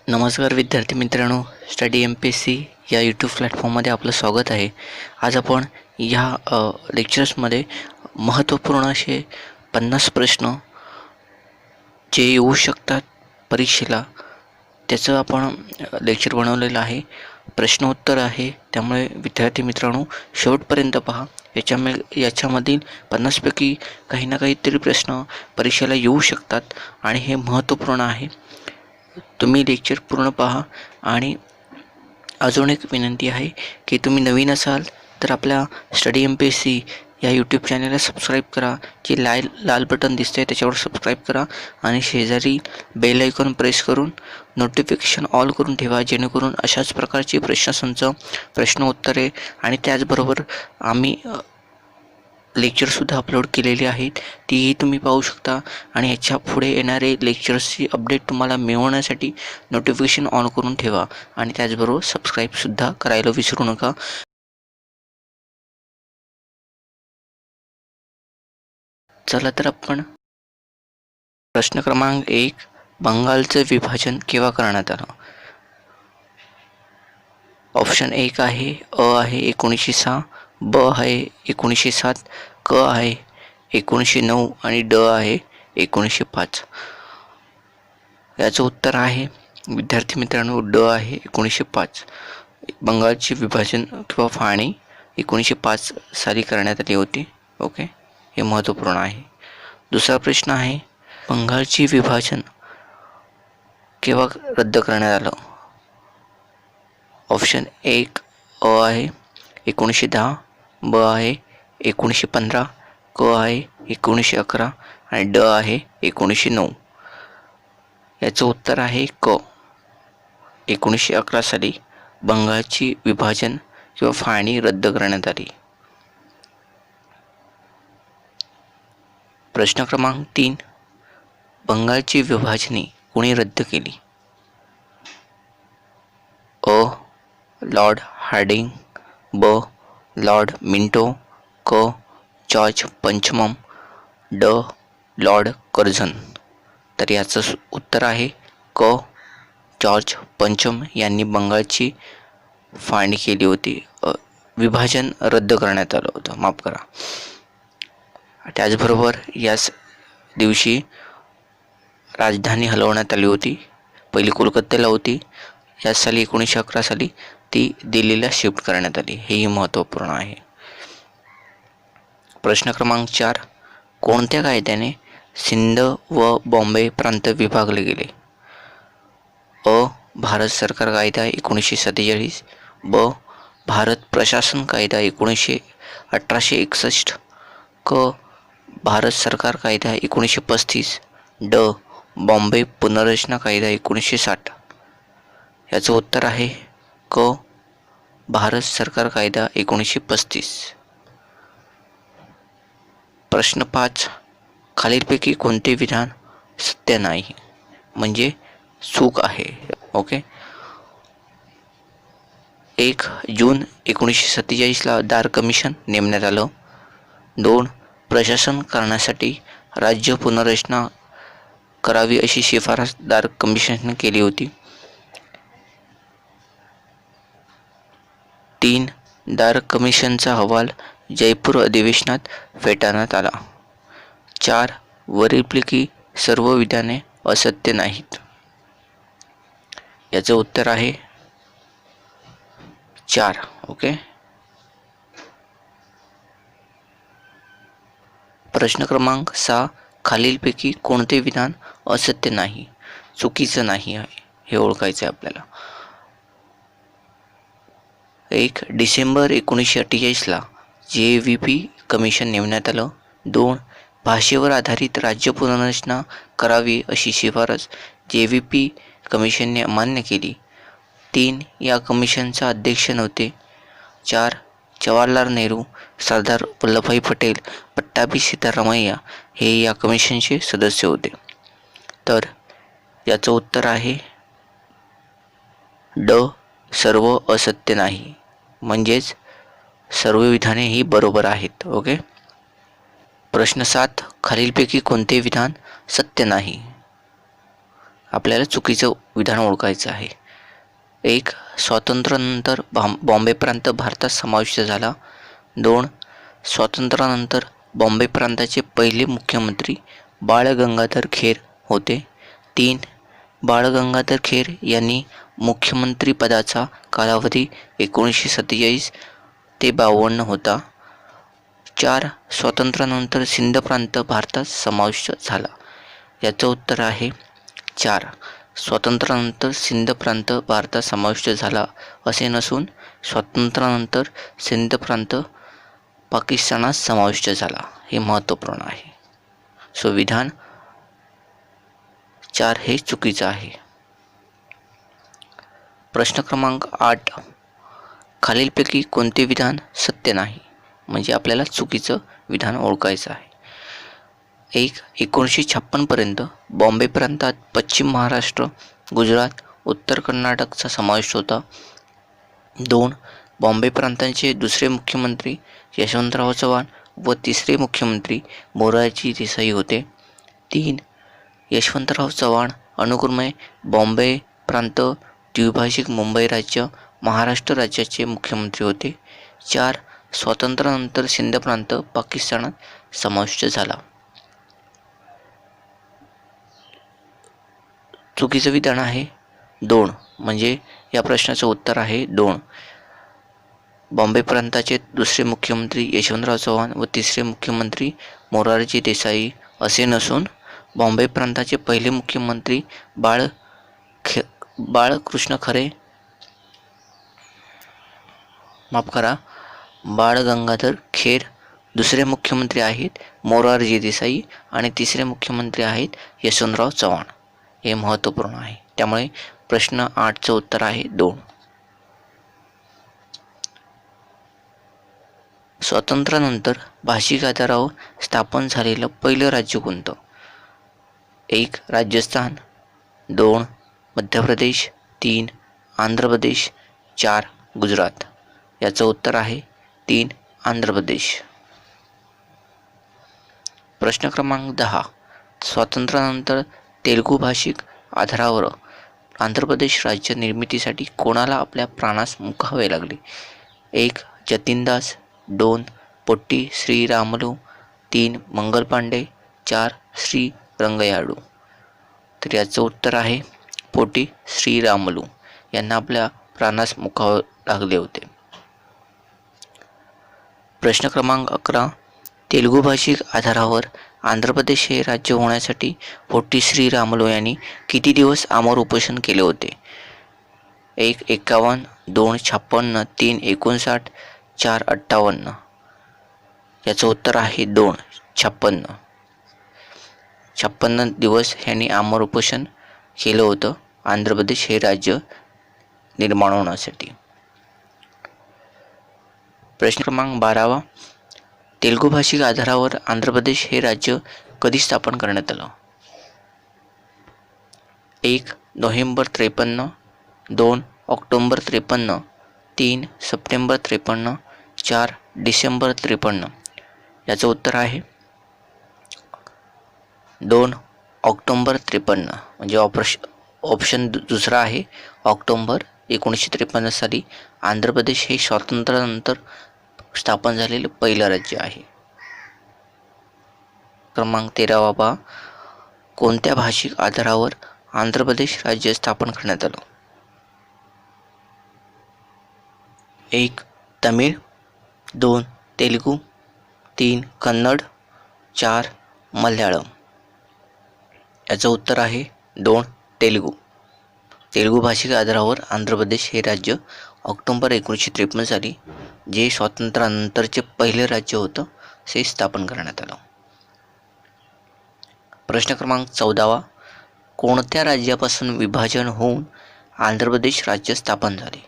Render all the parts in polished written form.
नमस्कार विद्यार्थी मित्रांनो, स्टडी MPSC या यूट्यूब प्लॅटफॉर्ममध्ये आपलं स्वागत आहे. आज आपण ह्या लेक्चर्समध्ये महत्त्वपूर्ण असे 50 प्रश्न जे येऊ शकतात परीक्षेला त्याचं आपण लेक्चर बनवलेलं आहे. प्रश्नोत्तर आहे, त्यामुळे विद्यार्थी मित्रांनो शेवटपर्यंत पहा. याच्यामधील 50पैकी काही ना काहीतरी प्रश्न परीक्षेला येऊ शकतात आणि हे महत्त्वपूर्ण आहे. तुम्ही लेक्चर पूर्ण पहा. आणि अजून एक विनंती आहे की तुम्ही नवीन असाल तर आपल्या स्टडी MPSC या यूट्यूब चॅनलला सबस्क्राईब करा. जे लाल बटन दिसते त्याच्यावर सबस्क्राईब करा आणि शेजारी बेल आयकॉन प्रेस करून नोटिफिकेशन ऑल करून ठेवा, जेणेकरून अशाच प्रकारची प्रश्नसंच, प्रश्नोत्तरे आणि त्याचबरोबर आम्ही लेक्चरसुद्धा अपलोड केलेली आहेत, तीही तुम्ही पाहू शकता. आणि ह्याच्या पुढे येणारे लेक्चर्सची अपडेट तुम्हाला मिळवण्यासाठी नोटिफिकेशन ऑन करून ठेवा आणि त्याचबरोबर सबस्क्राईबसुद्धा करायला विसरू नका. चला तर आपण प्रश्न क्रमांक 1, बंगालचं विभाजन केव्हा करण्यात आलं? ऑप्शन 1 आहे अ आहे 1906, ब आहे 1907, क आहे 1909 आणि ड आहे 1905. याचं उत्तर आहे विद्यार्थी मित्रांनो ड आहे 1905. बंगालचे विभाजन किंवा फाळणी 1905 साली करण्यात आली होती. ओके, हे महत्त्वपूर्ण आहे. दुसरा प्रश्न आहे, बंगालचे विभाजन केव्हा रद्द करण्यात आलं? ऑप्शन 1 अ आहे 1910, ब आहे 1915, क आहे 1911 आणि ड आहे 1909. याचं उत्तर आहे क. 1911 साली बंगालची विभाजन किंवा फाळणी रद्द करण्यात आली. प्रश्न क्रमांक 3, बंगालची विभाजने कोणी रद्द केली? अ लॉर्ड हार्डिंग, ब लॉर्ड मिंटो, क जॉर्ज पंचमम, ड लॉर्ड कर्झन. तर याचं उत्तर आहे क. जॉर्ज पंचम यांनी बंगालची फाळणी केली होती. विभाजन रद्द करण्यात आलं होतं, माफ करा. त्याचबरोबर याच दिवशी राजधानी हलवण्यात आली होती. पहिली कोलकात्याला होती, याच साली 1911 साली ती दिल्लीला शिफ्ट करण्यात आली. हेही महत्त्वपूर्ण आहे. प्रश्न क्रमांक 4, कोणत्या कायद्याने सिंध व बॉम्बे प्रांत विभागले गेले? अ भारत सरकार कायदा 1947, ब भारत प्रशासन कायदा 1861, क भारत सरकार कायदा 1935, ड बॉम्बे पुनर्रचना कायदा 1960. याचं उत्तर आहे क भारत सरकार कायदा 1935. प्रश्न 5, खालीलपैकी कोणते विधान सत्य नाही, म्हणजे चूक आहे? ओके. 1 जून 1947ला दार कमिशन नेमण्यात आलं. 2 प्रशासन करण्यासाठी राज्य पुनर्रचना करावी अशी शिफारस दार कमिशनने केली होती. 3 दार कमिशनचा अहवाल जयपूर अधिवेशनात फेटाळण्यात आला. 4 वरीलपैकी सर्व विधाने असत्य नाहीत. याचं उत्तर आहे 4. ओके. प्रश्न क्रमांक 6, खालीलपैकी कोणते विधान असत्य नाही, चुकीचं नाही आहे, हे ओळखायचं आहे आपल्याला. 1 डिसेंबर 1948ला JVP कमिशन नेमण्यात आलं. 2 भाषेवर आधारित राज्य पुनर्रचना करावी अशी शिफारस JVP कमिशनने मान्य केली. 3 या कमिशनचा अध्यक्ष नव्हते. 4 जवाहरलाल नेहरू, सरदार वल्लभभाई पटेल, पट्टाभी सिद्धारामय्या हे या कमिशनचे सदस्य होते. तर याचं उत्तर आहे ड सर्व असत्य नाही, म्हणजेच सर्व विधाने ही बरोबर आहेत. ओके. प्रश्न 7, खालीलपैकी कोणते विधान सत्य नाही? आपल्याला चुकीचं विधान ओळखायचं आहे. 1. स्वातंत्र्यानंतर बॉम्बे प्रांत भारतात समाविष्ट झाला. 2. स्वातंत्र्यानंतर बॉम्बे प्रांताचे पहिले मुख्यमंत्री बाळ गंगाधर खेर होते. 3. बाळ गंगाधर खेर यांनी मुख्यमंत्रीपदाचा कालावधी 1947 ते 52 होता. 4. स्वातंत्र्यानंतर सिंध प्रांत भारतात समाविष्ट झाला. याचं उत्तर आहे 4. स्वातंत्र्यानंतर सिंध प्रांत भारतात समाविष्ट झाला असे नसून स्वातंत्र्यानंतर सिंध प्रांत पाकिस्तानात समाविष्ट झाला. हे महत्त्वपूर्ण आहे. सो विधान 4 हे चुकीचं आहे. प्रश्न क्रमांक 8. खालीलपैकी कोणते विधान सत्य नाही? म्हणजे आपल्याला चुकीचं विधान ओळखायचं आहे. 1. 1956 पर्यंत बॉम्बे प्रांतात पश्चिम महाराष्ट्र, गुजरात, उत्तर कर्नाटकचा समावेश होता. 2. बॉम्बे प्रांतांचे दुसरे मुख्यमंत्री यशवंतराव चव्हाण व तिसरे मुख्यमंत्री मोरारजी देसाई होते. 3. यशवंतराव चव्हाण अनुक्रमे बॉम्बे प्रांत, द्विभाषिक मुंबई राज्य, महाराष्ट्र राज्याचे मुख्यमंत्री होते. 4. स्वातंत्र्यानंतर सिंध प्रांत पाकिस्तानात समाविष्ट झाला. चुकीचं विधान आहे 2. म्हणजे या प्रश्नाचं उत्तर आहे 2. बॉम्बे प्रांताचे दुसरे मुख्यमंत्री यशवंतराव चव्हाण व तिसरे मुख्यमंत्री मोरारजी देसाई असे नसून बॉम्बे प्रांताचे पहिले मुख्यमंत्री बाळकृष्ण खरे बाळ गंगाधर खेर, दुसरे मुख्यमंत्री आहेत मोरारजी देसाई आणि तिसरे मुख्यमंत्री आहेत यशवंतराव चव्हाण. हे महत्त्वपूर्ण आहे. त्यामुळे प्रश्न 8चं उत्तर आहे 2. स्वातंत्र्यानंतर भाषिक आधारावर स्थापन झालेलं पहिलं राज्य कोणतं? 1. राजस्थान, 2. मध्य प्रदेश, 3. आंध्र प्रदेश, 4. गुजरात. याचं उत्तर आहे 3. आंध्र प्रदेश. प्रश्न क्रमांक 10. स्वातंत्र्यानंतर तेलुगू भाषिक आधारावर आंध्र प्रदेश राज्य निर्मितीसाठी कोणाला आपल्या प्राणास मुकावे लागले? 1. जतीनदास, 2. पोट्टी श्रीरामुलू, 3. मंगल पांडे, 4. श्री रंगयाळू. तर याचं उत्तर आहे पोट्टी श्रीरामुलू यांना आपल्या प्राणास मुकावे लागले होते. प्रश्न क्रमांक 11. तेलुगू भाषिक आधारावर आंध्र प्रदेश हे राज्य होण्यासाठी पोट्टी श्रीरामुलू यांनी किती दिवस आमरण उपोषण केले होते? 1. 51, 2. 56, 3. 59, 4. 58. याचं उत्तर आहे 2. 56. 56 दिवस यांनी आमरण उपोषण केलं होतं आंध्र प्रदेश हे राज्य निर्माण होण्यासाठी. प्रश्न क्रमांक 12. तेलुगू भाषिक आधारावर आंध्र प्रदेश हे राज्य कधी स्थापन करण्यात आलं? 1. नोव्हेंबर 53, 2. ऑक्टोबर 53, 3. सप्टेंबर 53, 4. डिसेंबर 53. याचं उत्तर आहे 2. ऑक्टोबर 53. म्हणजे ऑप्शन दुसरा आहे ऑक्टोबर 1953 साली आंध्र प्रदेश हे स्वातंत्र्यानंतर स्थापन झालेले पहिलं राज्य आहे. क्रमांक 13 पहा. कोणत्या भाषिक आधारावर आंध्र प्रदेश राज्य स्थापन करण्यात आलं? 1. तमिळ, 2. तेलुगू, 3. कन्नड, 4. मल्याळम. याचं उत्तर आहे 2. तेलुगू. तेलुगू भाषिक आधारावर आंध्र प्रदेश हे राज्य ऑक्टोबर 1953 साली जे स्वातंत्र्यानंतरचे पहिले राज्य होतं ते स्थापन करण्यात आलं. प्रश्न क्रमांक 14. कोणत्या राज्यापासून विभाजन होऊन आंध्र प्रदेश राज्य स्थापन झाले?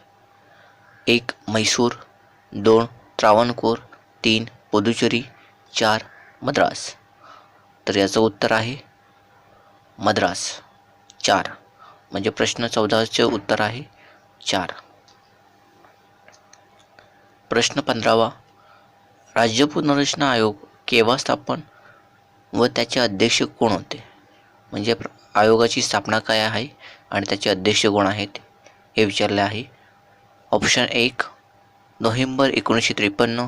1. म्हैसूर, 2. त्रावणकोर, 3. पुदुचेरी, 4. मद्रास. तर याचं उत्तर आहे मद्रास. 4. म्हणजे प्रश्न 14चे उत्तर आहे 4. प्रश्न 15. राज्य पुनर्रचना आयोग केव्हा स्थापन व त्याचे अध्यक्ष कोण होते? म्हणजे आयोगाची स्थापना काय आहे आणि त्याचे अध्यक्ष कोण आहेत हे विचारले आहे. ऑप्शन 1 नोव्हेंबर 1953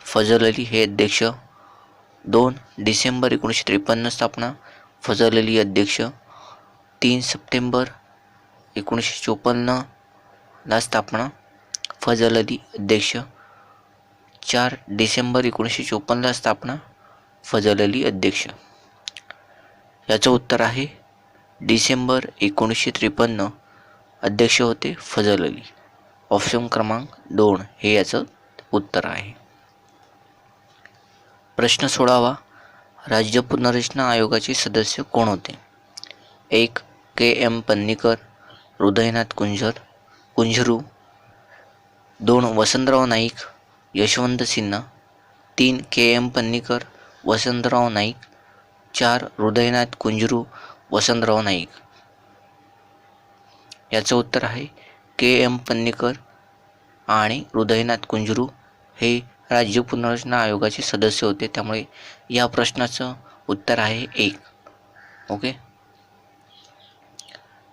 फजल अली हे अध्यक्ष. 2 डिसेंबर 1953 स्थापना फजल अली अध्यक्ष. 3 सप्टेंबर 1954 ला स्थापना फजल अली अध्यक्ष. 4 डिसेंबर 1954 ला स्थापना फजल अली अध्यक्ष. याचं उत्तर आहे डिसेंबर 1953 अध्यक्ष होते फजल अली. ऑप्शन क्रमांक 2 हे याचं उत्तर आहे. प्रश्न 16वा. राज्य पुनर्रचना आयोगाचे सदस्य कोण होते? 1 के.एम. पन्नीकर, हृदयनाथ कुंझरू. 2 वसंतराव नाईक, यशवंत सिन्हा. 3 के.एम. पन्नीकर, वसंतराव नाईक. 4 हृदयनाथ कुंझरू, वसंतराव नाईक. याचं उत्तर आहे के.एम. पन्नीकर आणि हृदयनाथ कुंझरू हे राज्य पुनर्रचना आयोगाचे सदस्य होते. त्यामुळे या प्रश्नाचं उत्तर आहे 1. ओके.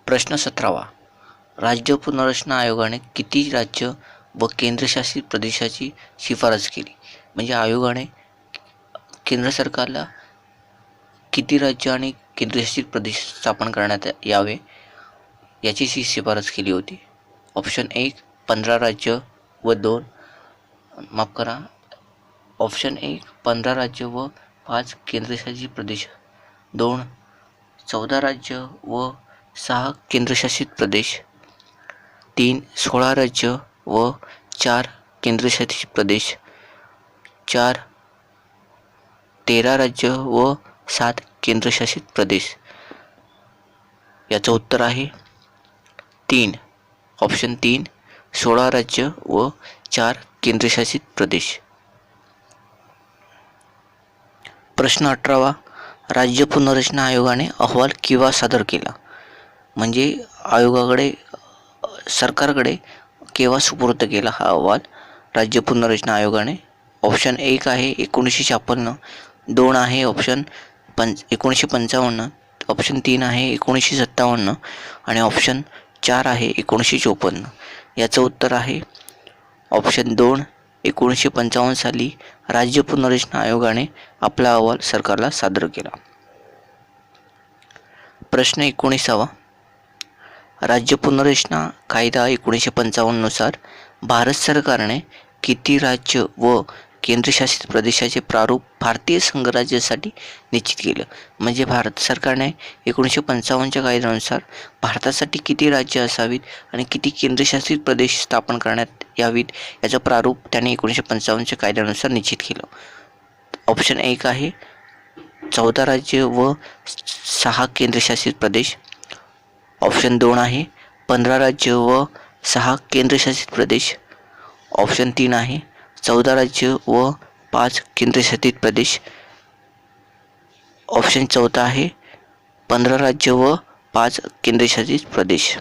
प्रश्न 17वा. राज्य पुनर्रचना आयोगाने किती राज्य व केंद्रशासित प्रदेशाची शिफारस केली? म्हणजे आयोगाने केंद्र सरकारला किती राज्य आणि केंद्रशासित प्रदेश स्थापन करण्यात यावे याची शिफारस केली होती. ऑप्शन 1 15 राज्य व 2 ऑप्शन 1 15 राज्य व 5 केंद्रशासित प्रदेश. 2 14 राज्य व 6 केंद्रशासित प्रदेश. 3 16 राज्य व 4 केंद्रशासित प्रदेश. 4 13 राज्य व 7 केंद्रशासित प्रदेश. याचं उत्तर आहे 3. ऑप्शन 3 16 राज्य व 4 केंद्रशासित प्रदेश. प्रश्न 18वा. राज्य पुनर्रचना आयोगाने अहवाल केव्हा सादर केला? म्हणजे आयोगाकडे सरकारकडे केव्हा सुपूर्द केला हा अहवाल राज्य पुनर्रचना आयोगाने? ऑप्शन 1 आहे 1956. 2 आहे ऑप्शन 1955. ऑप्शन 3 आहे 1957 आणि ऑप्शन 4 आहे 1954. याचं उत्तर आहे ऑप्शन 2 1955 साली राज्य पुनर्रचना आयोगाने आपला अहवाल सरकारला सादर केला. प्रश्न 19वा. राज्य पुनर्रचना कायदा 1955 नुसार भारत सरकारने किती राज्य व केंद्रशासित प्रदेशाचे प्रारूप भारतीय संघराज्यासाठी निश्चित केलं? म्हणजे भारत सरकारने 1955च्या कायद्यानुसार भारतासाठी किती राज्य असावीत आणि किती केंद्रशासित प्रदेश स्थापन करण्यात यावीत याचं प्रारूप त्याने 1955च्या कायद्यानुसार निश्चित केलं. ऑप्शन 1 आहे 14 राज्य व 6 केंद्रशासित प्रदेश. ऑप्शन 2 आहे 15 राज्य व 6 केंद्रशासित प्रदेश. ऑप्शन 3 आहे 14 राज्य व 5 केंद्रशासित प्रदेश. ऑप्शन 4 आहे 15 राज्य व 5 केंद्रशासित प्रदेश.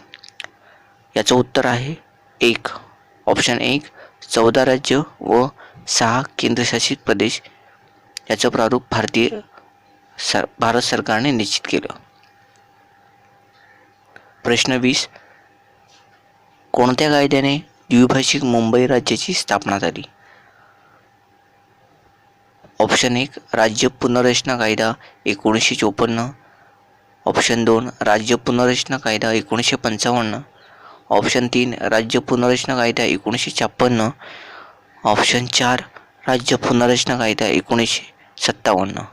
याचं उत्तर आहे 1. ऑप्शन 1 14 राज्य व 6 केंद्रशासित प्रदेश. याचं प्रारूप भारत सरकारने निश्चित केलं. प्रश्न 20. कोणत्या कायद्याने द्विभाषिक मुंबई राज्याची स्थापना झाली? ऑप्शन 1 राज्य पुनर्रचना कायदा 1954. ऑप्शन 2 राज्य पुनर्रचना कायदा 1955. ऑप्शन 3 राज्य पुनर्रचना कायदा 1956. ऑप्शन 4 राज्य पुनर्रचना कायदा 1957.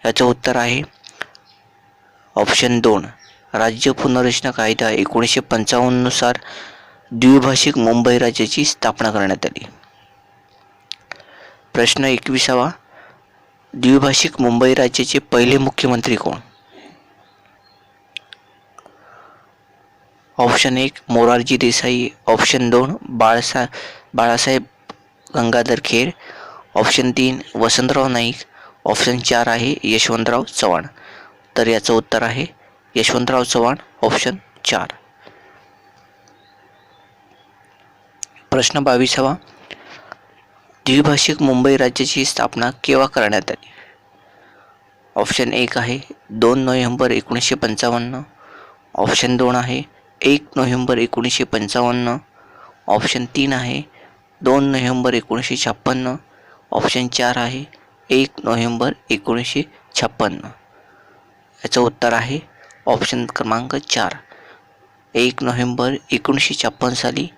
याचं उत्तर आहे ऑप्शन 2 राज्य पुनर्रचना कायदा 1955 नुसार द्विभाषिक मुंबई राज्याची स्थापना करण्यात आली. प्रश्न 21वा. द्विभाषिक मुंबई राज्याचे पहिले मुख्यमंत्री कोण? Option 1 Morarji Desai. Option 2 Balasaheb Gangadhar Kher. Option 3 Vasantrao Naik. Option 4 आहे यशवंतराव चव्हाण. तर याचं उत्तर आहे यशवंतराव चव्हाण. ऑप्शन 4. प्रश्न 22वा. द्विभाषिक मुंबई राज्याची स्थापना केव्हा करण्यात आली? ऑप्शन 1 आहे 2 नोव्हेंबर 1955. ऑप्शन 2 आहे 1 नोव्हेंबर 1955. ऑप्शन 3 आहे 2 नोव्हेंबर 1956. ऑप्शन 4 आहे 1 नोव्हेंबर 1956. याचं उत्तर आहे ऑप्शन क्रमांक 4. 1 नोव्हेंबर 1956 साली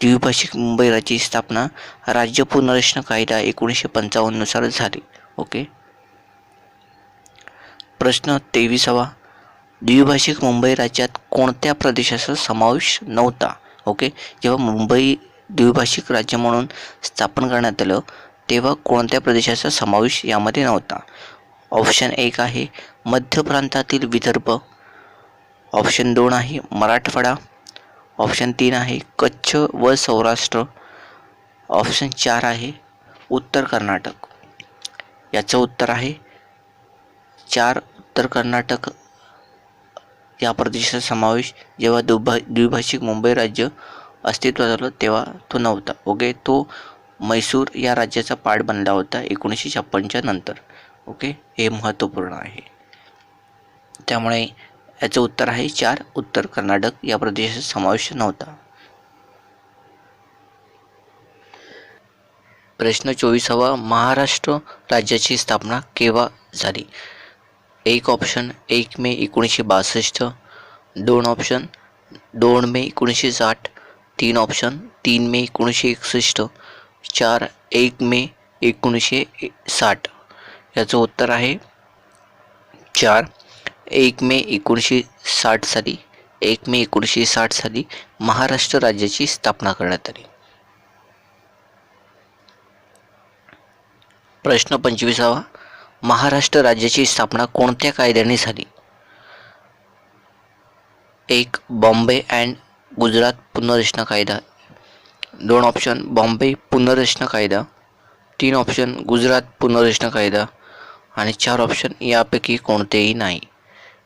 द्विभाषिक मुंबई राज्याची स्थापना राज्य पुनर्रचना कायदा 1955 नुसार झाली. ओके. प्रश्न 23वा. द्विभाषिक मुंबई राज्यात कोणत्या प्रदेशाचा समावेश नव्हता? ओके. जेव्हा मुंबई द्विभाषिक राज्य म्हणून स्थापन करण्यात आलं तेव्हा कोणत्या प्रदेशाचा समावेश यामध्ये नव्हता? ऑप्शन 1 आहे मध्य प्रांतातील विदर्भ. ऑप्शन 2 आहे मराठवाडा. ऑप्शन 3 आहे कच्छ व सौराष्ट्र. ऑप्शन 4 आहे उत्तर कर्नाटक. याचं उत्तर आहे 4 उत्तर कर्नाटक या प्रदेशाचा समावेश जेव्हा द्विभाषिक मुंबई राज्य अस्तित्वात आलं तेव्हा तो नव्हता. ओके. तो म्हैसूर या राज्याचा पार्ट बनला होता 1956च्या नंतर. ओके. हे महत्त्वपूर्ण आहे. त्यामुळे याचं उत्तर आहे 4 उत्तर कर्नाटक या प्रदेशाचा समावेश नव्हता. प्रश्न 24वा. महाराष्ट्र राज्याची स्थापना केव्हा झाली? 1 ऑप्शन 1 मे 1962. 2 ऑप्शन 2 मे 1960. 3 ऑप्शन 3 मे 1961. 4 1 मे 1960. याचं उत्तर आहे 4 1 मे 1960 साली 1 मे 1960 साली महाराष्ट्र राज्याची स्थापना करण्यात आली. प्रश्न 25वा. महाराष्ट्र राज्याची स्थापना कोणत्या कायद्याने झाली? 1 बॉम्बे अँड गुजरात पुनर्रचना कायदा. 2 ऑप्शन बॉम्बे पुनर्रचना कायदा. 3 ऑप्शन गुजरात पुनर्रचना कायदा आणि 4 ऑप्शन यापैकी कोणतेही नाही.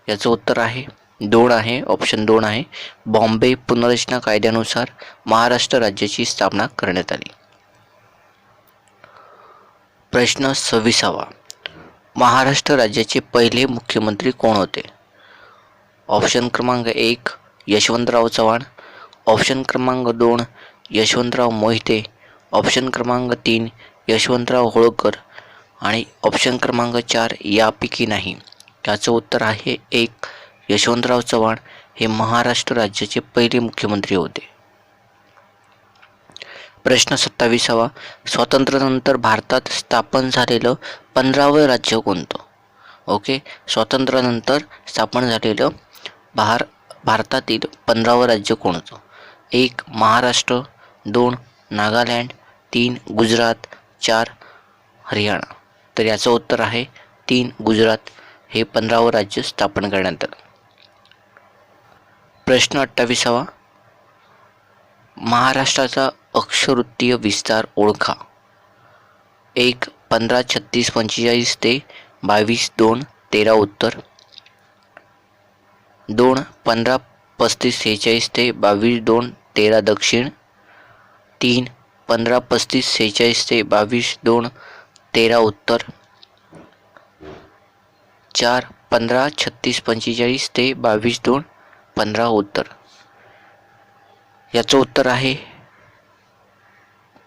याचं उत्तर आहे 2 आहे. ऑप्शन 2 आहे. बॉम्बे पुनर्रचना कायद्यानुसार महाराष्ट्र राज्याची स्थापना करण्यात आली. प्रश्न 26वा. महाराष्ट्र राज्याचे पहिले मुख्यमंत्री कोण होते? ऑप्शन क्रमांक 1 यशवंतराव चव्हाण. ऑप्शन क्रमांक 2 यशवंतराव मोहिते. ऑप्शन क्रमांक 3 यशवंतराव होळकर आणि ऑप्शन क्रमांक 4 यापैकी नाही. याचं उत्तर आहे 1 यशवंतराव चव्हाण हे महाराष्ट्र राज्याचे पहिले मुख्यमंत्री होते. प्रश्न 27वा. स्वातंत्र्यानंतर भारतात स्थापन झालेलं 15वं राज्य कोणतं? ओके. स्वातंत्र्यानंतर स्थापन झालेलं भारतातील 15वं राज्य कोणतं? 1 महाराष्ट्र. 2 नागालँड. 3 गुजरात. 4 हरियाणा. तर याचं उत्तर आहे 3 गुजरात हे 15वं राज्य स्थापन करण्यात आलं. प्रश्न 28वा. महाराष्ट्राचा अक्षरवृत्तीय विस्तार ओळखा. 1 15 36 45 ते 22 2 13 उत्तर. 2 15 35 46 ते 22 2 13 दक्षिण. 3 15 35 46 ते 22 2 13 उत्तर. 4 15 36 45 ते 22 2 15 उत्तर. याचं उत्तर आहे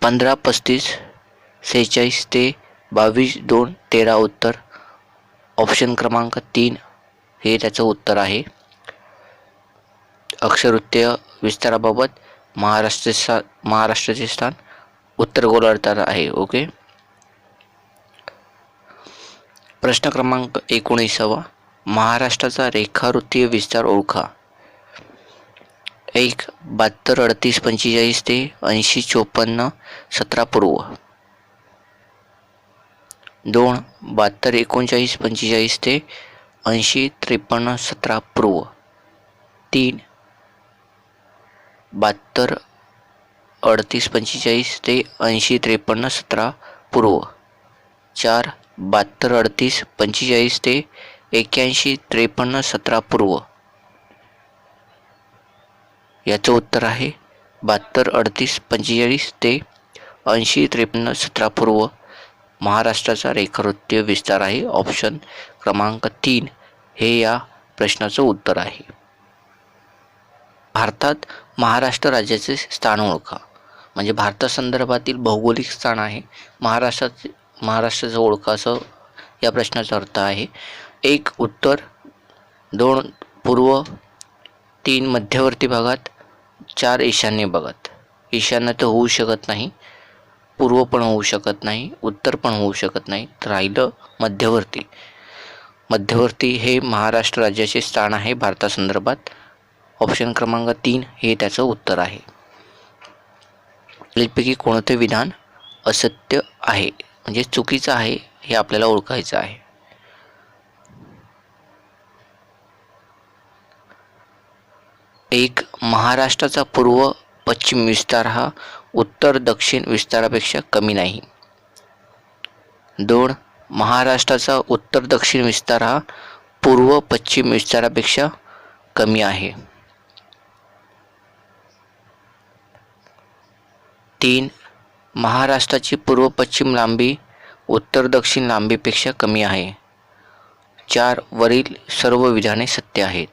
15 35 46 ते 22 2 13 उत्तर. ऑप्शन क्रमांक 3 हे त्याचं उत्तर आहे. अक्षरवृत्तीय विस्ताराबाबत महाराष्ट्राचे स्थान उत्तर गोलार्धात आहे. ओके. प्रश्न क्रमांक 19वा. महाराष्ट्राचा रेखावृत्तीय विस्तार ओळखा. 1 72 38 45 ते 80 54 17 पूर्व. 2 72 39 45 ते 80 53 17 पूर्व. 3 72 38 45 ते 80 53 17 पूर्व. 4 72 38 45 ते 81 53 17 पूर्व. याचं उत्तर आहे 72 38 45 ते 80 53 17 पूर्व. महाराष्ट्राचा रेखावृत्तीय विस्तार आहे. ऑप्शन क्रमांक 3 हे या प्रश्नाचं उत्तर आहे. भारतात महाराष्ट्र राज्याचे स्थान ओळखा. म्हणजे भारतासंदर्भातील भौगोलिक स्थान आहे महाराष्ट्राचं ओळखा, असं या प्रश्नाचा अर्थ आहे. 1 उत्तर, 2 पूर्व, 3 मध्यवर्ती भागात, 4 ईशान्य भागात. ईशान्य तर होऊ शकत नाही, पूर्व पण होऊ शकत नाही, उत्तर पण होऊ शकत नाही, तर राहिलं मध्यवर्ती. मध्यवर्ती हे महाराष्ट्र राज्याचे स्थान आहे भारतासंदर्भात. ऑप्शन क्रमांक 3 हे त्याचं उत्तर आहे. खालीलपैकी कोणते विधान असत्य आहे, म्हणजे चुकीचं आहे, हे आपल्याला ओळखायचं आहे. 1 महाराष्ट्राचा पूर्व पश्चिम विस्तार हा उत्तर दक्षिण विस्तारापेक्षा कमी नाही. 2 महाराष्ट्राचा उत्तर दक्षिण विस्तार हा पूर्व पश्चिम विस्तारापेक्षा कमी आहे. 3 महाराष्ट्राची पूर्व पश्चिम लांबी उत्तर दक्षिण लांबीपेक्षा कमी आहे. 4 वरील सर्व विधाने सत्य आहेत.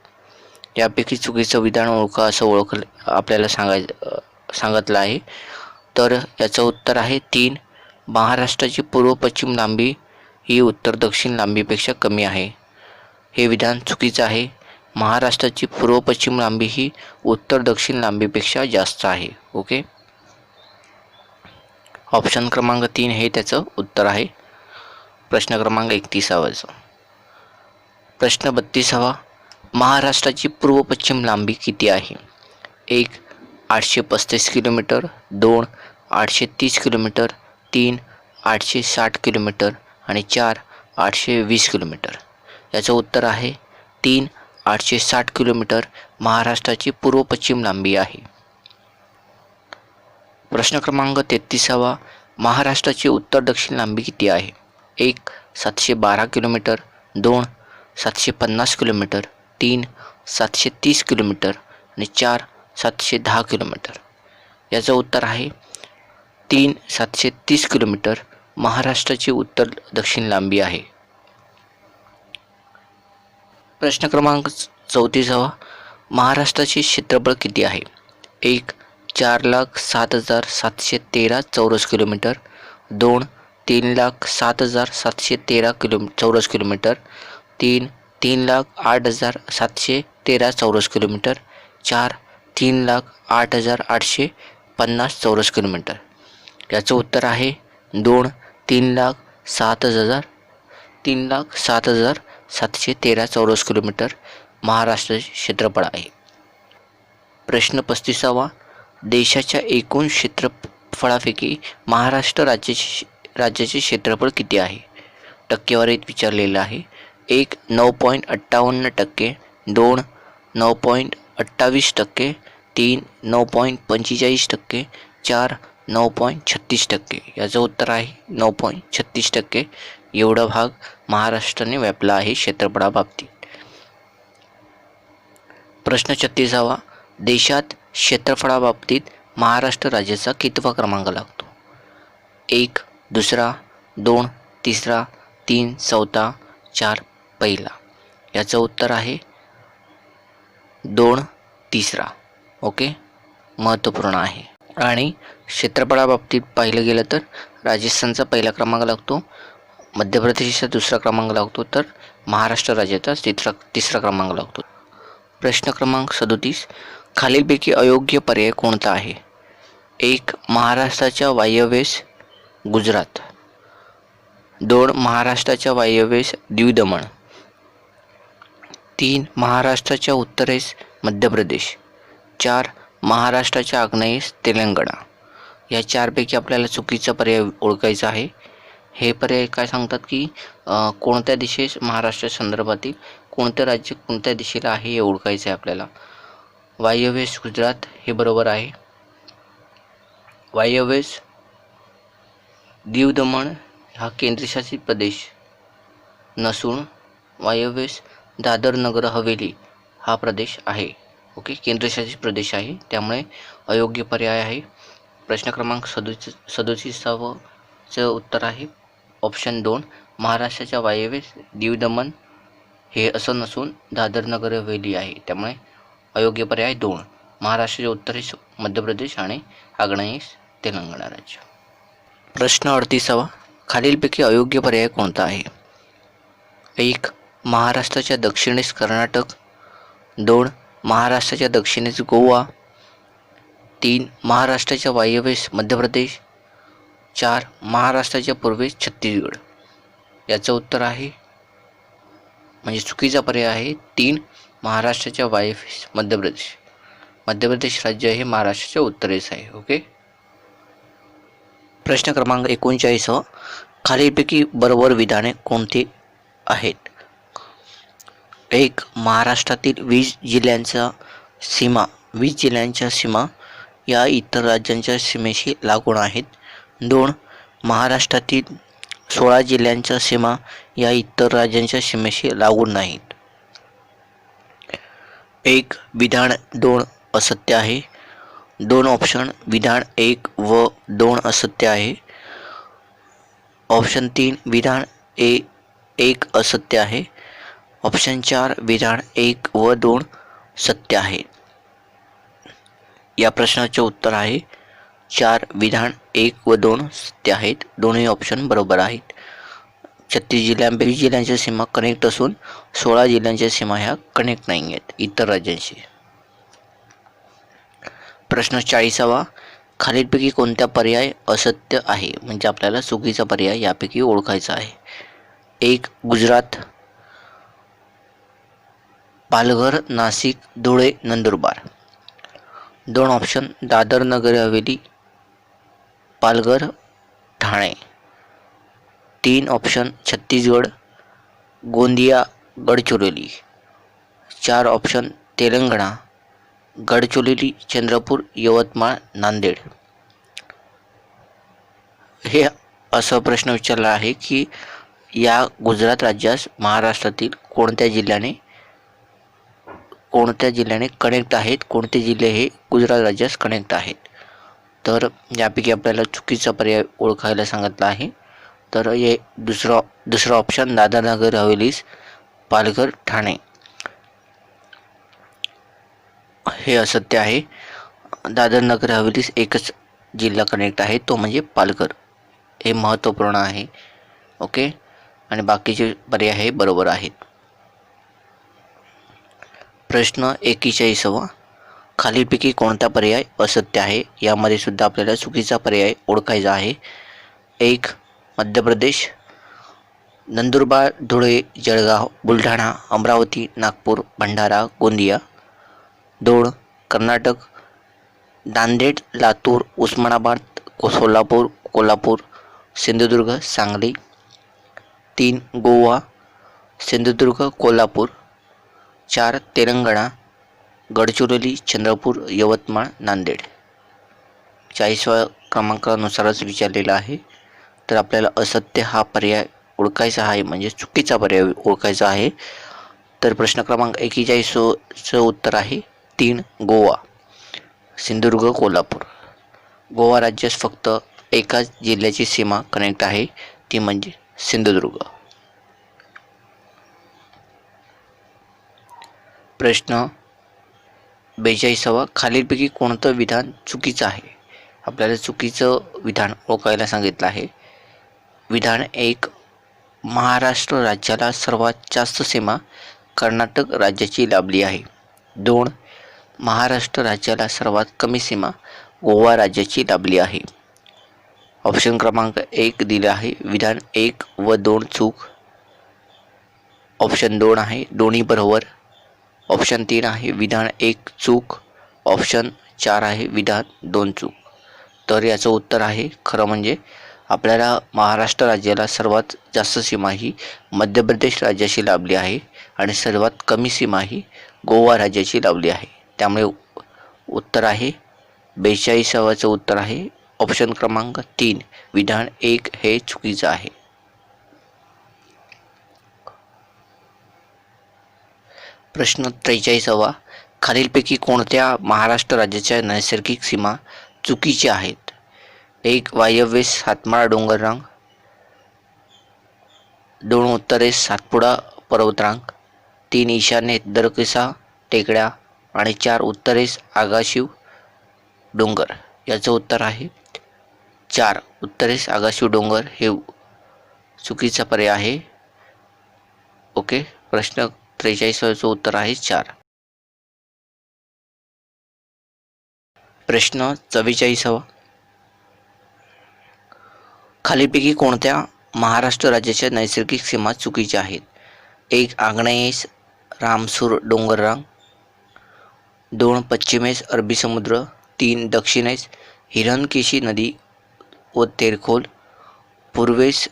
यापैकी चुकीचं विधान ओळखा असं आपल्याला सांगितलं आहे. तर याचं उत्तर आहे 3 महाराष्ट्राची पूर्व पश्चिम लांबी ही उत्तर दक्षिण लांबीपेक्षा कमी आहे. हे विधान चुकीचं आहे. महाराष्ट्राची पूर्व पश्चिम लांबी ही उत्तर दक्षिण लांबीपेक्षा जास्त आहे. ओके, ऑप्शन क्रमांक 3 हे त्याचं उत्तर आहे. प्रश्न क्रमांक 31. प्रश्न 32. महाराष्ट्राची पूर्व पश्चिम लांबी किती आहे? 1 835 किलोमीटर, 2 830 किलोमीटर, 3 860 किलोमीटर आणि 4 820 किलोमीटर. याचं उत्तर आहे 3 860 किलोमीटर महाराष्ट्राची पूर्व पश्चिम लांबी आहे. प्रश्न क्रमांक 33. महाराष्ट्राची उत्तर दक्षिण लांबी किती आहे? 1 712 किलोमीटर, 2 750 किलोमीटर, 3 730 किलोमीटर आणि 4 710 किलोमीटर. याचं उत्तर आहे 3 730 किलोमीटर महाराष्ट्राची उत्तर दक्षिण लांबी आहे. प्रश्न क्रमांक 34. महाराष्ट्राचे क्षेत्रफळ किती आहे? 1 4,07,713 चौरस किलोमीटर, 2 3,07,713 चौरस किलोमीटर, 3 3,08,713 चौरस किलोमीटर, 4 3,08,850 चौरस किलोमीटर. याचं उत्तर आहे 2 3,07,713 चौरस किलोमीटर महाराष्ट्राचे क्षेत्रफळ आहे. प्रश्न 35. देशाच्या एकूण क्षेत्रफळापैकी महाराष्ट्र राज्याचे क्षेत्रफळ किती आहे? टक्केवारीत विचारलेलं आहे. 1 9.58%, 2 9.28%, 3 9.45%, 4 9.36%. याचं उत्तर आहे 9.36%. एवढा भाग महाराष्ट्राने व्यापला आहे क्षेत्रफळाबाबतीत. प्रश्न 36. देशात क्षेत्रफळाबाबतीत महाराष्ट्र राज्याचा कितवा क्रमांक लागतो? 1 दुसरा, 2 तिसरा, 3 चौथा, 4 पहिला. याचं उत्तर आहे 2 तिसरा. ओके, महत्त्वपूर्ण आहे. आणि क्षेत्रफळाबाबतीत पाहिलं गेलं तर राजस्थानचा पहिला क्रमांक लागतो, मध्य प्रदेशचा दुसरा क्रमांक लागतो, तर महाराष्ट्र राज्याचा तिसरा क्रमांक लागतो. प्रश्न क्रमांक 37. खालीलपैकी अयोग्य पर्याय कोणता आहे? 1 महाराष्ट्राच्या वायव्येस गुजरात, 2 महाराष्ट्राच्या वायव्येस दीव दमण, 3 महाराष्ट्राच्या उत्तरेस मध्य प्रदेश, 4 महाराष्ट्राच्या आग्नेयेस तेलंगणा. या 4पैकी आपल्याला चुकीचा पर्याय ओळखायचा आहे. हे पर्याय काय सांगतात की कोणत्या दिशेस महाराष्ट्र संदर्भातील कोणतं राज्य कोणत्या दिशेला आहे हे ओळखायचं आहे आपल्याला. वायव्येस गुजरात हे बरोबर आहे. वायव्येस दीव दमण हा केंद्रशासित प्रदेश नसून वायव्येस दादर नगर हवेली हा प्रदेश आहे. ओके, केंद्रशासित प्रदेश आहे, त्यामुळे अयोग्य पर्याय आहे. प्रश्न क्रमांक 37चं उत्तर आहे ऑप्शन 2 महाराष्ट्राच्या वायव्येस दीव दमण हे असं नसून दादर नगर हवेली आहे. त्यामुळे अयोग्य पर्याय 2 महाराष्ट्राच्या उत्तरेस मध्य प्रदेश आणि आग्नेयेस तेलंगणा राज्य. प्रश्न 38 खालीलपैकी अयोग्य पर्याय कोणता आहे? 1 महाराष्ट्राच्या दक्षिणेस कर्नाटक, 2 महाराष्ट्राच्या दक्षिणेस गोवा, 3 महाराष्ट्राच्या वायव्येस मध्य प्रदेश, 4 महाराष्ट्राच्या पूर्वेस छत्तीसगड. याचं उत्तर आहे म्हणजे चुकीचा पर्याय आहे 3 महाराष्ट्राच्या वायव्येस मध्य प्रदेश. मध्य प्रदेश राज्य हे महाराष्ट्राच्या उत्तरेस आहे. ओके. प्रश्न क्रमांक 39 खालीलपैकी बरोबर विधाने कोणती आहेत? 1 महाराष्ट्रातील 20 जिल्ह्यांच्या सीमा या इतर राज्यांच्या सीमेशी लागून आहेत. 2 महाराष्ट्रातील 16 जिल्ह्यांच्या सीमा या इतर राज्यांच्या सीमेशी लागून नाहीत. 1 विधान 2 असत्य आहे. 2 ऑप्शन विधान 1 व 2 असत्य आहे. ऑप्शन 3 विधान 1 असत्य आहे. ऑप्शन 4 विधान 1 व 2 सत्य आहे. या प्रश्नाचे उत्तर आहे 4 विधान 1 व 2 सत्य आहेत. दोन्ही ऑप्शन बरोबर आहेत. 36 जिल्ह्यांच्या सीमा कनेक्ट असून 16 जिल्ह्यांच्या सीमा ह्या कनेक्ट नाही आहेत इतर राज्यांशी. प्रश्न 40 खालीलपैकी कोणत्या पर्याय असत्य आहे? म्हणजे आपल्याला चुकीचा पर्याय यापैकी ओळखायचा आहे. 1 Gujarat, Palghar, Nashik, Dhule, Nandurbar. 2 option Dadar Nagar Haveli, Palghar, Thane. 3 option Chhattisgarh, Gondia, Gadchiroli. 4 option Telangana, Gadchiroli, Chandrapur, Yavatmal, Nanded. हे असा प्रश्न विचारला आहे की या गुजरात राज्यास महाराष्ट्रातील कोणत्या जिल्ह्याने कनेक्ट आहेत, कोणते जिल्हे हे गुजरात राज्यास कनेक्ट आहेत. तर यापैकी आपल्याला चुकीचा पर्याय ओळखायला सांगितला आहे. तर हे दुसरा ऑप्शन दादर नगर हवेलीस, पालघर, ठाणे हे असत्य आहे. दादर नगर हवेलीस एकच जिल्हा कनेक्ट आहे, तो म्हणजे पालघर. हे महत्त्वपूर्ण आहे. ओके. आणि बाकीचे पर्याय हे बरोबर आहेत. प्रश्न 41 खालीलपैकी कोणता पर्याय असत्य आहे? यामध्ये सुद्धा आपल्याला चुकीचा पर्याय ओळखायचा आहे. 1 मध्य प्रदेश, नंदुरबार, धुळे, जळगाव, बुलढाणा, अमरावती, नागपूर, भंडारा, गोंदिया. 2 कर्नाटक, नांदेड, लातूर, उस्मानाबाद, सोलापूर, कोल्हापूर, सिंधुदुर्ग, सांगली. 3 गोवा, सिंधुदुर्ग, कोल्हापूर. 4 तेलंगणा, गडचिरोली, चंद्रपूर, यवतमाळ, नांदेड. 40व्या क्रमांकानुसारच विचारलेला आहे. तर आपल्याला असत्य हा पर्याय ओळखायचा आहे, म्हणजे चुकीचा पर्याय ओळखायचा आहे. तर प्रश्न क्रमांक 41चं उत्तर आहे 3 गोवा, सिंधुदुर्ग, कोल्हापूर. गोवा राज्यास फक्त एकाच जिल्ह्याची सीमा कनेक्ट आहे, ती म्हणजे सिंधुदुर्ग. प्रश्न 42 खालीलपैकी कोणतं विधान चुकीचं आहे? आपल्याला चुकीचं विधान ओळखायला सांगितलं आहे. विधान 1 महाराष्ट्र राज्याला सर्वात जास्त सीमा कर्नाटक राज्याची लाभली आहे. 2 महाराष्ट्र राज्याला सर्वात कमी सीमा गोवा राज्याची लाभली आहे. ऑप्शन क्रमांक 1 दिला आहे विधान 1 व 2 चूक. ऑप्शन 2 आहे दोन्ही बरोबर. ऑप्शन 3 आहे विधान 1 चूक. ऑप्शन 4 आहे विधान 2 चूक. तर याचं उत्तर आहे खरं म्हणजे आपल्याला महाराष्ट्र राज्याला सर्वात जास्त सीमा ही मध्य प्रदेश राज्याशी लाभली आहे आणि सर्वात कमी सीमा ही गोवा राज्याची लाभली आहे. त्यामुळे उत्तर आहे 42चं उत्तर आहे ऑप्शन क्रमांक 3 विधान 1 हे चुकीचं आहे. प्रश्न 43 खालीलपैकी कोणत्या महाराष्ट्र राज्याच्या नैसर्गिक सीमा चुकीच्या आहेत? 1 वायव्येस हातमाळा डोंगररांग, 2 उत्तरेस सातपुडा पर्वतरांग, 3 ईशान्येस दरकसा टेकड्या आणि 4 उत्तरेस आगाशिव डोंगर. याचं उत्तर आहे 4 उत्तरेस आगाशिव डोंगर हे चुकीचा पर्याय आहे. ओके, प्रश्न 43चं उत्तर आहे 4. प्रश्न 44वा, खालीलपैकी कोणत्या महाराष्ट्र राज्याच्या नैसर्गिक सीमा चुकीच्या आहेत? 1 आग्नेयेस रामसूर डोंगररांग, 2 पश्चिमेस अरबी समुद्र, 3 दक्षिणेस हिरणकेशी नदी व तेरखोल, पूर्वेस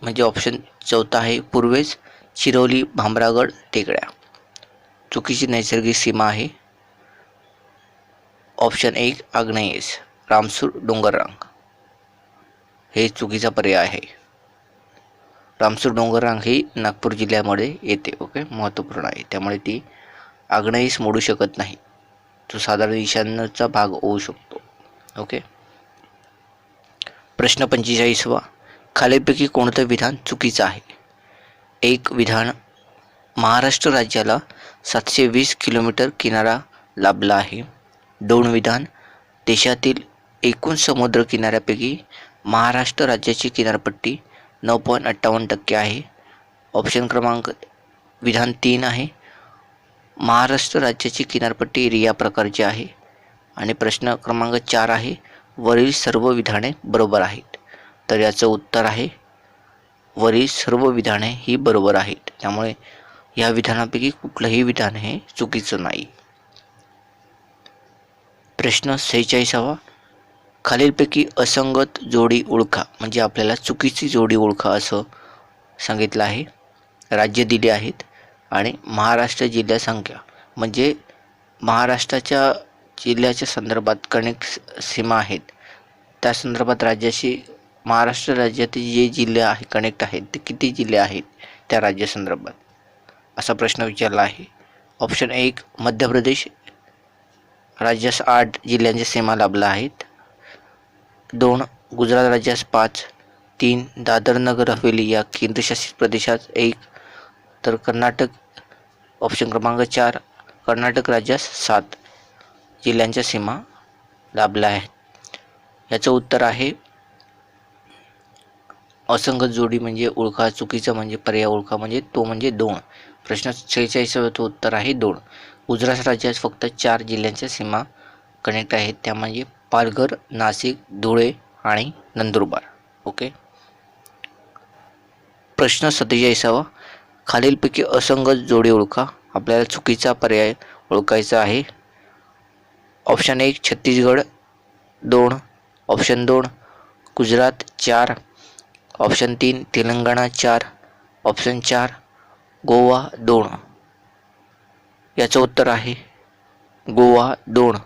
म्हणजे ऑप्शन 4 आहे पूर्वेस शिरोली भामरागड टेकड्या. चुकीची नैसर्गिक सीमा आहे ऑप्शन 1 आग्नेयेस रामसूर डोंगररांग हे चुकीचा पर्याय आहे. रामसूर डोंगररांग ही नागपूर जिल्ह्यामध्ये येते. ओके, महत्त्वपूर्ण आहे, त्यामुळे ती आग्नेयीस मोडू शकत नाही. तो साधारण ईशान्येचा भाग होऊ शकतो. ओके, प्रश्न 45वा, खालीलपैकी कोणतं विधान चुकीचं आहे? 1 विधान, महाराष्ट्र राज्याला 720 किलोमीटर किनारा लाभला आहे. 2 विधान, देशातील एकूण समुद्र किनाऱ्यापैकी महाराष्ट्र राज्याची किनारपट्टी 9.58% आहे. ऑप्शन क्रमांक विधान 3 आहे, महाराष्ट्र राज्याची किनारपट्टी रिया प्रकारची आहे. आणि प्रश्न क्रमांक 4 आहे, वरील सर्व विधाने बरोबर आहेत. तर याचं उत्तर आहे वरील सर्व विधाने ही बरोबर आहेत. त्यामुळे या विधानापैकी कुठलंही विधान हे चुकीचं नाही. प्रश्न 46वा, खालीलपैकी असंगत जोडी ओळखा. म्हणजे आपल्याला चुकीची जोडी ओळखा असं सांगितलं आहे. राज्य दिले आहेत आणि महाराष्ट्र जिल्हा संख्या, म्हणजे महाराष्ट्राच्या जिल्ह्याच्या संदर्भात कनेक्ट सीमा आहेत, त्या संदर्भात राज्याशी महाराष्ट्र राज्यातील जे जिल्हे आहे कनेक्ट आहेत ते किती जिल्हे आहेत त्या राज्यासंदर्भात असा प्रश्न विचारला आहे. ऑप्शन 1 मध्य प्रदेश राज्यास 8 जिल्ह्यांच्या सीमा लाभल्या आहेत. 2 गुजरात राज्यास 5, 3 दादर नगर हवेली या केंद्रशासित प्रदेशात 1, तर कर्नाटक ऑप्शन क्रमांक 4 कर्नाटक राज्यास 7 जिल्ह्यांच्या सीमा लाभल्या आहेत. याचं उत्तर आहे असंगत जोडी म्हणजे ओळखा, चुकीचं म्हणजे पर्याय ओळखा म्हणजे तो म्हणजे 2. प्रश्न 46चं उत्तर आहे 2. गुजरात राज्यात फक्त 4 जिल्ह्यांच्या सीमा कनेक्ट आहेत, त्या म्हणजे पालघर, नाशिक, धुळे आणि नंदुरबार. ओके, प्रश्न 47वा, खालीलपैकी असंगत जोडी ओळखा. आपल्याला चुकीचा पर्याय ओळखायचा आहे. Option 1 Chhattisgarh 2, option 2 Gujarat 4, option 3 Telangana 4, option 4 Goa 2. याचं उत्तर आहे गोवा 2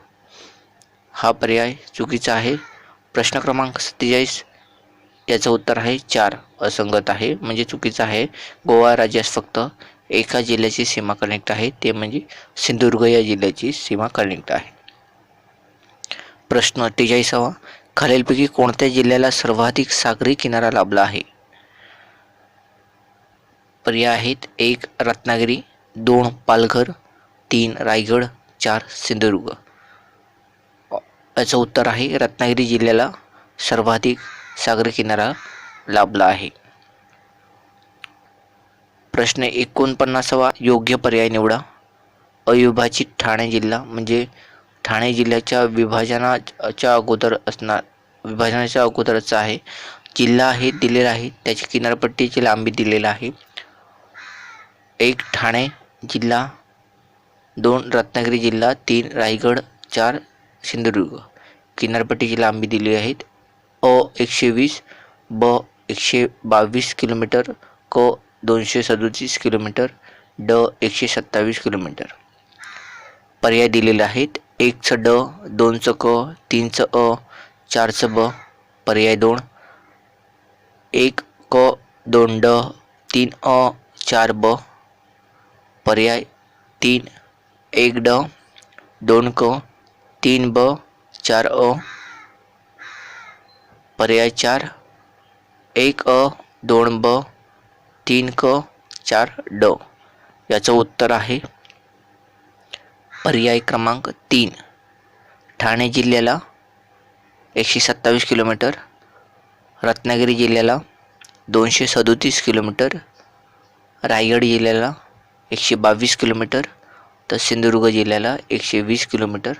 हा पर्याय चुकीचा आहे. प्रश्न क्रमांक 47 याचं उत्तर आहे 4 असंगत आहे म्हणजे चुकीचं आहे. गोवा राज्यास फक्त एका जिल्ह्याची सीमा कनेक्ट आहे, ते म्हणजे सिंधुदुर्ग या जिल्ह्याची सीमा कनेक्ट आहे. प्रश्न 43वा, खालीलपैकी कोणत्या जिल्ह्याला सर्वाधिक सागरी किनारा लाभला आहे? पर्याय आहेत 1 रत्नागिरी, 2 पालघर, 3 रायगड, 4 सिंधुदुर्ग. याचं उत्तर आहे रत्नागिरी जिल्ह्याला सर्वाधिक सागरी किनारा लाभला आहे. प्रश्न 49वा, योग्य पर्याय निवडा. अविभाजित ठाणे जिल्हा म्हणजे ठाणे जिल्ह्याच्या विभाजनाच्या अगोदरचा आहे. जिल्हा हे दिलेला आहे, त्याची किनारपट्टीची लांबी दिलेला आहे. 1 ठाणे जिल्हा, 2 रत्नागिरी जिल्हा, 3 रायगड, 4 सिंधुदुर्ग. किनारपट्टीची लांबी दिली आहेत. अ 120, ब 122 किलोमीटर, क 237 किलोमीटर, ड 127 किलोमीटर. पर्याय दिलेले आहेत. 1चं ड, 2चं क, 3चं अ, 4चं ब. पर्याय 2 1 क, 2 ड, 3 अ, 4 ब. पर्याय 3 1 ड, 2 क, 3 ब, 4 अ. पर्याय 4 1 अ, 2 ब, 3 क 4 ड. याचं उत्तर आहे पर्याय क्रमांक 3. ठाणे जिल्ह्याला 127 किलोमीटर, रत्नागिरी जिल्ह्याला 237 किलोमीटर, रायगड जिल्ह्याला 122 किलोमीटर, तर सिंधुदुर्ग जिल्ह्याला 120 किलोमीटर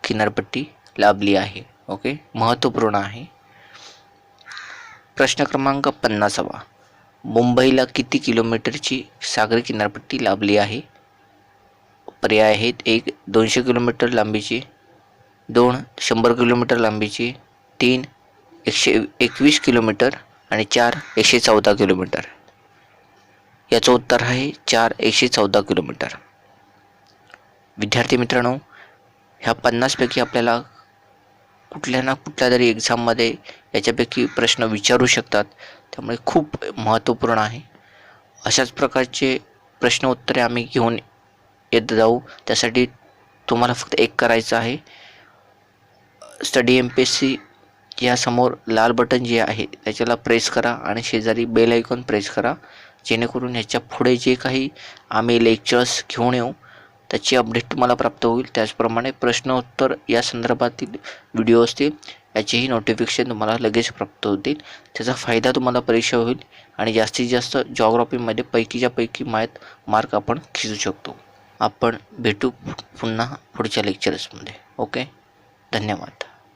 किनारपट्टी लाभली आहे. ओके, महत्त्वपूर्ण आहे. प्रश्न क्रमांक 50. मुंबईला किती किलोमीटरची सागरी किनारपट्टी लाभली आहे? पर्याय आहेत: 1 200 किलोमीटर लांबीची, 2 100 किलोमीटर लांबीची, 3 121 किलोमीटर आणि 4 114 किलोमीटर. याचं उत्तर आहे 4 114 किलोमीटर. विद्यार्थी मित्रांनो, ह्या 50पैकी आपल्याला कुठल्या ना कुठल्या तरी एक्झाममध्ये याच्यापैकी प्रश्न विचारू शकतात, त्यामुळे खूप महत्त्वपूर्ण आहे. अशाच प्रकारचे प्रश्न उत्तरे आम्ही घेऊन येत जाऊ. त्यासाठी तुम्हाला फक्त एक करायचं आहे, स्टडी MPSC यासमोर लाल बटन जे आहे त्याच्याला प्रेस करा आणि शेजारी बेल आयकॉन प्रेस करा, जेणेकरून ह्याच्या पुढे जे काही आम्ही लेक्चर्स घेऊन येऊ त्याची अपडेट तुम्हाला प्राप्त होईल. त्याचप्रमाणे प्रश्न उत्तर या संदर्भातील व्हिडिओ असतील याचेही नोटिफिकेशन तुम्हाला लगेच प्राप्त होतील. त्याचा फायदा तुम्हाला परीक्षा होईल आणि जास्तीत जास्त जॉग्राफीमध्ये पैकीच्या पैकी मार्क आपण खिचू शकतो. आपण भेटू पुन्हा पुढच्या लेक्चर्समध्ये. ओके, धन्यवाद.